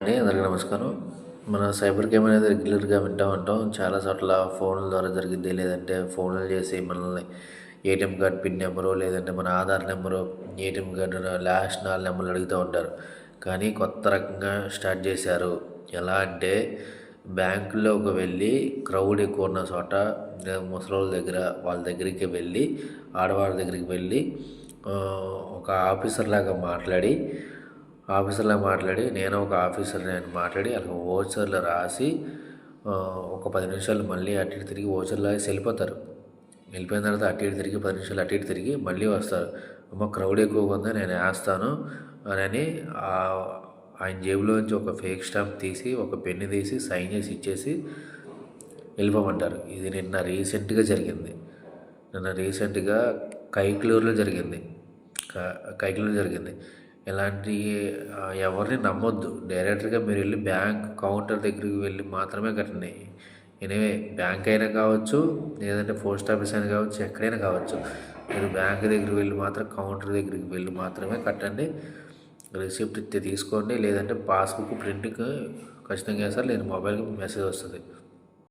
అండి, అందరికీ నమస్కారం. మన సైబర్ క్రైమ్ అనేది రెగ్యులర్గా వింటూ ఉంటాం. చాలా చోట్ల ఫోన్ల ద్వారా జరిగిద్ది, లేదంటే ఫోన్లు చేసి మనల్ని ఏటీఎం కార్డ్ పిన్ నెంబరు, లేదంటే మన Aadhaar number, ATM card last 4 నెంబర్లు అడుగుతూ ఉంటారు. కానీ కొత్త రకంగా స్టార్ట్ చేశారు. ఎలా అంటే బ్యాంకుల్లోకి వెళ్ళి క్రౌడ్ ఎక్కువ ఉన్న చోట ముసలోళ్ళ దగ్గర వాళ్ళ దగ్గరికి వెళ్ళి, ఆడవాళ్ళ దగ్గరికి వెళ్ళి ఒక ఆఫీసర్లా మాట్లాడి నేను ఒక ఆఫీసర్ని అని మాట్లాడి అలా ఓచర్లు రాసి ఒక 10 నిమిషాలు మళ్ళీ అటు ఇటు తిరిగి ఓచర్లు రాసి వెళ్ళిపోతారు. వెళ్ళిపోయిన తర్వాత అటు ఇటు తిరిగి 10 నిమిషాలు అటు ఇటు తిరిగి మళ్ళీ వస్తారు. అమ్మ క్రౌడ్ ఎక్కువగా ఉంది, నేను వేస్తాను అని ఆయన జేబులోంచి ఒక ఫేక్ స్టాంప్ తీసి, ఒక పెన్ను తీసి సైన్ చేసి ఇచ్చేసి వెళ్ళిపోమంటారు. ఇది నిన్న రీసెంట్గా జరిగింది. కైక్లూరులో జరిగింది. ఇలాంటి ఎవరిని నమ్మొద్దు. డైరెక్ట్గా మీరు వెళ్ళి బ్యాంక్ కౌంటర్ దగ్గరికి వెళ్ళి మాత్రమే కట్టండి. ఎనీవే బ్యాంక్ అయినా కావచ్చు, లేదంటే పోస్ట్ ఆఫీస్ అయినా కావచ్చు, ఎక్కడైనా కావచ్చు. మీరు బ్యాంక్ దగ్గరికి వెళ్ళి మాత్రం కౌంటర్ దగ్గరికి వెళ్ళి మాత్రమే కట్టండి. రిసిప్ట్ ఇస్తే తీసుకోండి, లేదంటే పాస్బుక్ ప్రింట్కి ఖచ్చితంగా వేస్తారు, లేదా మొబైల్కి మెసేజ్ వస్తుంది.